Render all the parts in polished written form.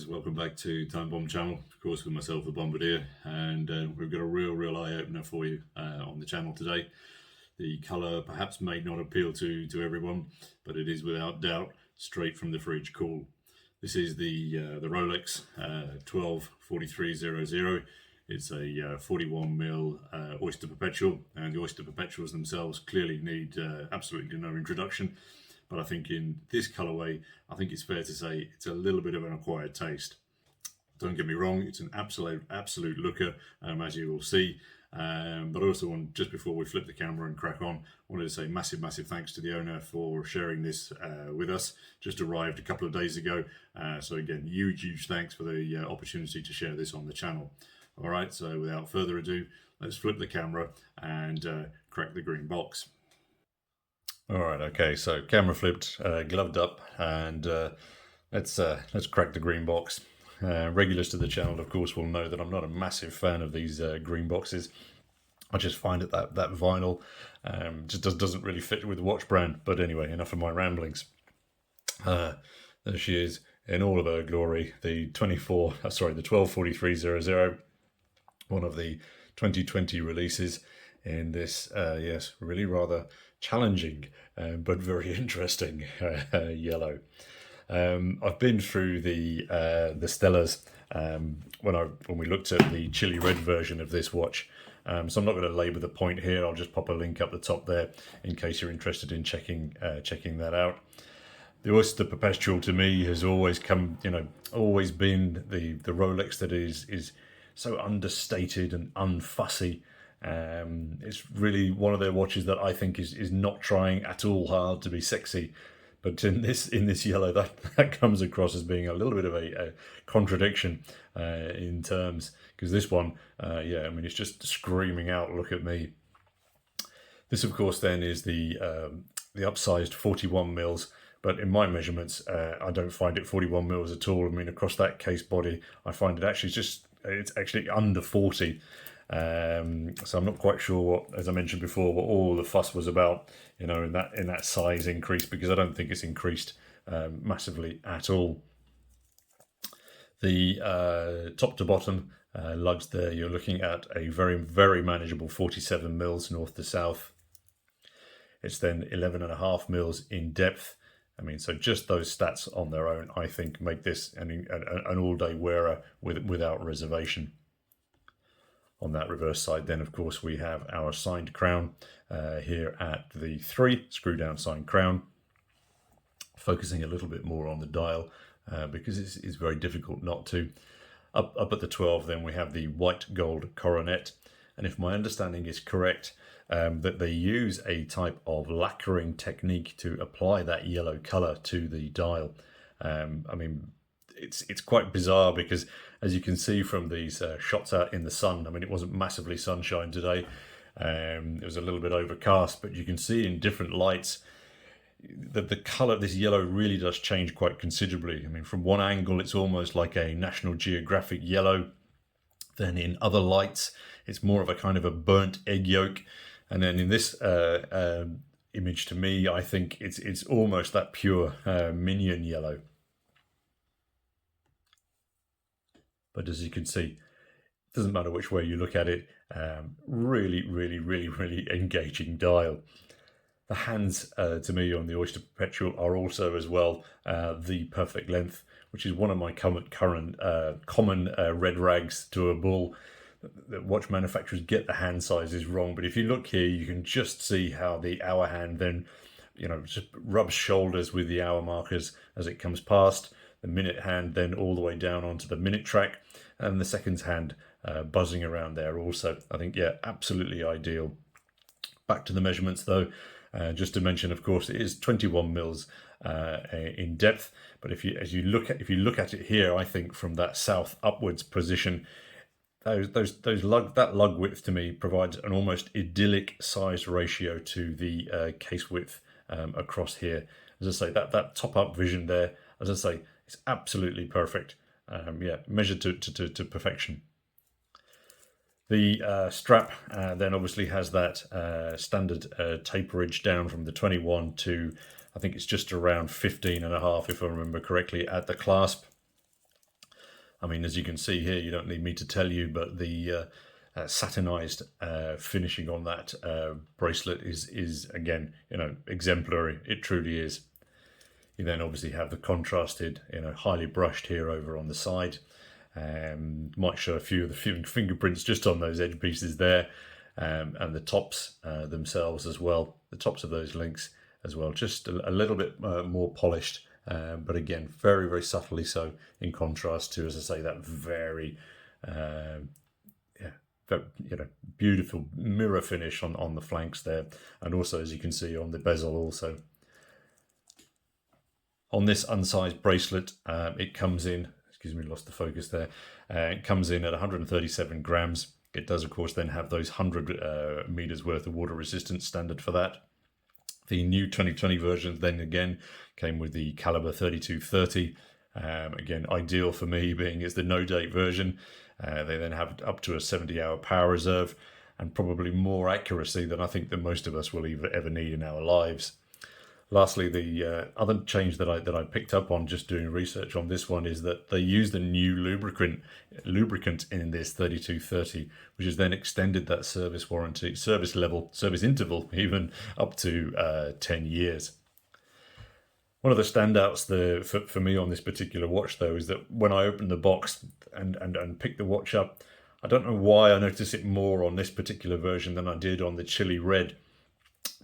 guys, welcome back to Time Bomb channel, of course with myself, the Bombardier, and we've got a real eye-opener for you on the channel today. The colour perhaps may not appeal to everyone, but it is without doubt straight from the fridge cool. This is the Rolex 12-4300. It's a 41mm Oyster Perpetual, and the Oyster Perpetuals themselves clearly need absolutely no introduction. But I think in this colourway, I think it's fair to say it's a little bit of an acquired taste. Don't get me wrong, it's an absolute looker, as you will see. But I also want, just before we flip the camera and crack on, wanted to say massive thanks to the owner for sharing this with us. Just arrived a couple of days ago. So again, huge thanks for the opportunity to share this on the channel. All right, so without further ado, let's flip the camera and crack the green box. All right, okay, so camera flipped, gloved up, and let's crack the green box. Regulars to the channel, of course, will know that I'm not a massive fan of these green boxes. I just find it that vinyl just doesn't really fit with the watch brand. But anyway, enough of my ramblings. There she is in all of her glory, the 12-4300, one of the 2020 releases in this, yes, really rather challenging but very interesting yellow. I've been through the Stellars when we looked at the chili red version of this watch, so I'm not going to labour the point here. I'll just pop a link up the top there in case you're interested in checking that out. The Oyster Perpetual to me has always always been the Rolex that is so understated and unfussy. It's really one of their watches that I think is not trying at all hard to be sexy, but in this yellow that comes across as being a little bit of a contradiction in terms, because this one, yeah, I mean, it's just screaming out, look at me. This, of course, then is the upsized 41 mils, but in my measurements, I don't find it 41 mils at all. I mean, across that case body, I find it actually it's actually under 40. So I'm not quite sure what, as I mentioned before, what all the fuss was about, in that size increase, because I don't think it's increased massively at all. The top to bottom lugs there, you're looking at a very manageable 47 mils north to south. It's then 11.5 mils in depth. I mean, so just those stats on their own, I think, make this an all-day wearer without reservation. On that reverse side, then, of course, we have our signed crown here at the 3, screw-down signed crown. Focusing a little bit more on the dial because it's very difficult not to. Up at the 12, then, we have the white gold coronet. And if my understanding is correct, that they use a type of lacquering technique to apply that yellow colour to the dial. I mean, it's quite bizarre because, as you can see from these shots out in the sun, I mean, it wasn't massively sunshine today. It was a little bit overcast, but you can see in different lights that the colour of this yellow really does change quite considerably. I mean, from one angle, it's almost like a National Geographic yellow. Then in other lights, it's more of a kind of a burnt egg yolk. And then in this image, to me, I think it's almost that pure minion yellow. But as you can see, it doesn't matter which way you look at it, really engaging dial. The hands, to me, on the Oyster Perpetual are also as well the perfect length, which is one of my common red rags to a bull. The watch manufacturers get the hand sizes wrong, but if you look here, you can just see how the hour hand then, just rubs shoulders with the hour markers as it comes past. The minute hand then all the way down onto the minute track, and the seconds hand buzzing around there also. I think, yeah, absolutely ideal. Back to the measurements though, just to mention, of course, it is 21 mils in depth. But if you look at it here, I think from that south upwards position, that lug width to me provides an almost idyllic size ratio to the case width across here. As I say, that top up vision there, as I say, it's absolutely perfect. Yeah, measured to perfection. The strap then obviously has that standard taperage down from the 21 to, I think it's just around 15.5, if I remember correctly, at the clasp. I mean, as you can see here, you don't need me to tell you, but the satinized finishing on that bracelet is again, exemplary. It truly is. You then obviously have the contrasted, highly brushed here over on the side. Might show a few of the fingerprints just on those edge pieces there, and the tops themselves as well. The tops of those links as well, just a little bit more polished, but again, very, very subtly so, in contrast to, as I say, that very, beautiful mirror finish on the flanks there, and also, as you can see, on the bezel also. On this unsized bracelet, it comes in, excuse me, lost the focus there, it comes in at 137 grams. It does, of course, then have those 100 meters worth of water resistance standard for that. The new 2020 version then again came with the caliber 3230. Again, ideal for me, being it's the no date version. They then have up to a 70-hour power reserve and probably more accuracy than I think that most of us will ever need in our lives. Lastly, the other change that I picked up on just doing research on this one is that they use the new lubricant in this 3230, which has then extended that service interval even up to 10 years. One of the standouts for me on this particular watch, though, is that when I opened the box and picked the watch up, I don't know why I noticed it more on this particular version than I did on the chili red.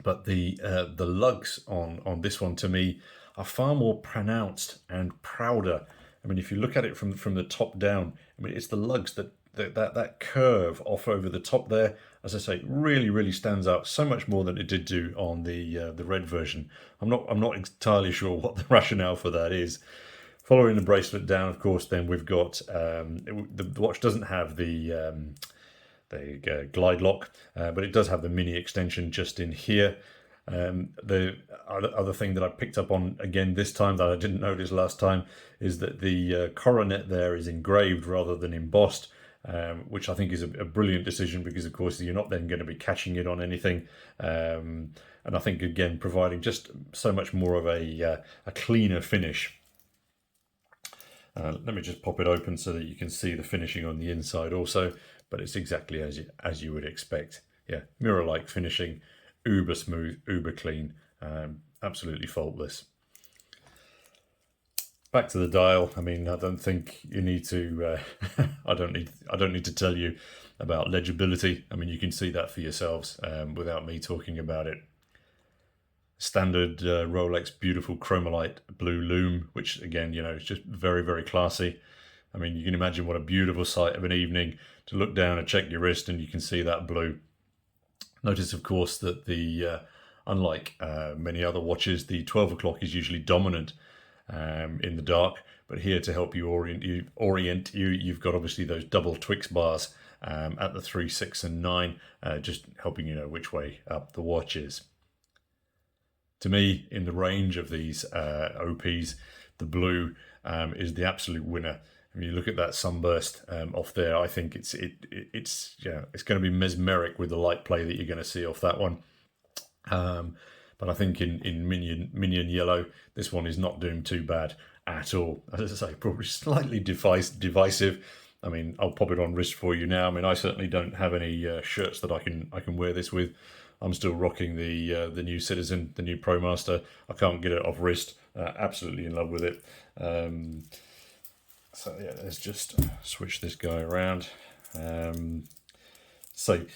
But the lugs on this one, to me, are far more pronounced and prouder. I mean, if you look at it from the top down, I mean, it's the lugs that curve off over the top there, as I say, really, really stands out so much more than it did do on the red version. I'm not entirely sure what the rationale for that is. Following the bracelet down, of course, then we've got the watch doesn't have the glide lock, but it does have the mini extension just in here. The other thing that I picked up on again this time that I didn't notice last time is that the coronet there is engraved rather than embossed, which I think is a brilliant decision, because of course you're not then going to be catching it on anything, and I think again providing just so much more of a cleaner finish. Let me just pop it open so that you can see the finishing on the inside also, but it's exactly as you would expect. Yeah, mirror-like finishing, uber smooth, uber clean, absolutely faultless. Back to the dial. I mean, I don't think you need to. I don't need to tell you about legibility. I mean, you can see that for yourselves without me talking about it. Standard Rolex beautiful chromalite blue lume, which again, is just very, very classy. I mean, you can imagine what a beautiful sight of an evening to look down and check your wrist and you can see that blue. Notice, of course, that unlike many other watches, the 12 o'clock is usually dominant in the dark, but here to help you orient you, you've got obviously those double Twix bars at the 3, 6, and 9, just helping you know which way up the watch is. To me, in the range of these OPs, the blue is the absolute winner. I mean, you look at that sunburst off there. I think it's going to be mesmeric with the light play that you're going to see off that one. But I think in minion yellow, this one is not doing too bad at all. As I say, probably slightly divisive. I mean, I'll pop it on wrist for you now. I mean, I certainly don't have any shirts that I can wear this with. I'm still rocking the new Citizen, the new ProMaster. I can't get it off wrist. Absolutely in love with it. So yeah, let's just switch this guy around. So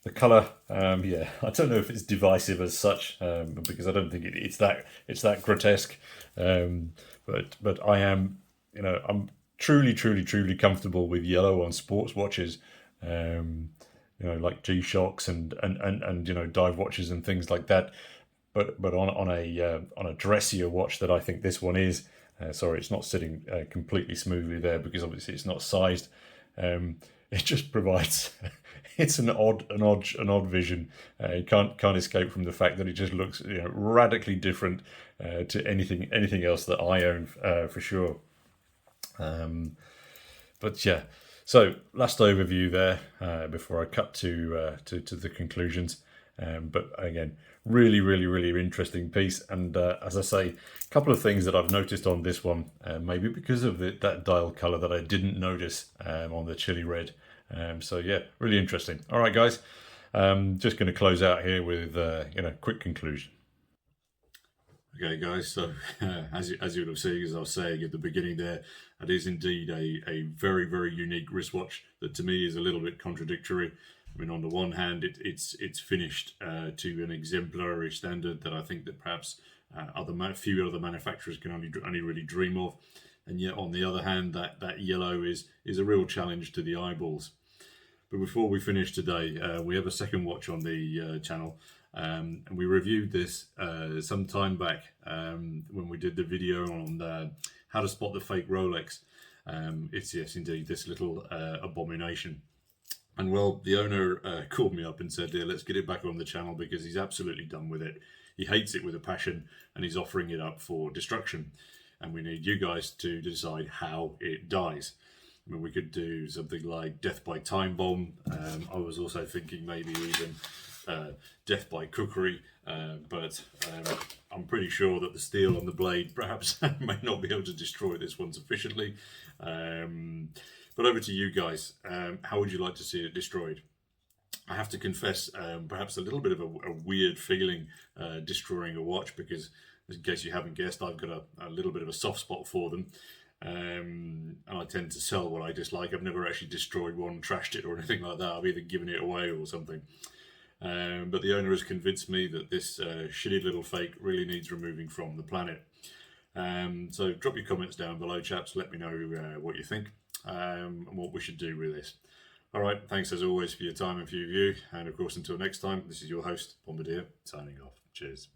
the colour, yeah, I don't know if it's divisive as such, because I don't think it's that grotesque. But I am, I'm truly comfortable with yellow on sports watches. Like G-Shocks and dive watches and things like that. But on a dressier watch that I think this one is, sorry, it's not sitting completely smoothly there because obviously it's not sized. It just provides it's an odd vision. You can't escape from the fact that it just looks radically different to anything else that I own for sure. But yeah. So last overview there before I cut to the conclusions. But again, really, really, really interesting piece. And as I say, a couple of things that I've noticed on this one, maybe because of that dial color that I didn't notice on the chili red. So yeah, really interesting. All right, guys, just going to close out here with quick conclusion. Okay, guys. So, as you would have seen, as I was saying at the beginning, there, it is indeed a very very unique wristwatch that to me is a little bit contradictory. I mean, on the one hand, it's finished to an exemplary standard that I think that perhaps few other manufacturers can only really dream of, and yet on the other hand, that yellow is a real challenge to the eyeballs. But before we finish today, we have a second watch on the channel, and we reviewed this some time back when we did the video on how to spot the fake Rolex. It's, yes, indeed, this little abomination. And well, the owner called me up and said, "Yeah, let's get it back on the channel because he's absolutely done with it. He hates it with a passion, and he's offering it up for destruction. And we need you guys to decide how it dies." I mean, we could do something like death by time bomb. I was also thinking maybe even death by cookery, but I'm pretty sure that the steel on the blade perhaps may not be able to destroy this one sufficiently. But over to you guys. How would you like to see it destroyed? I have to confess, perhaps a little bit of a weird feeling destroying a watch, because in case you haven't guessed, I've got a little bit of a soft spot for them. And I tend to sell what I dislike. I've never actually destroyed one, trashed it, or anything like that. I've either given it away or something. But the owner has convinced me that this shitty little fake really needs removing from the planet. So drop your comments down below, chaps. Let me know what you think and what we should do with this. All right, thanks as always for your time and for your view. And of course, until next time, this is your host, Bombardier, signing off. Cheers.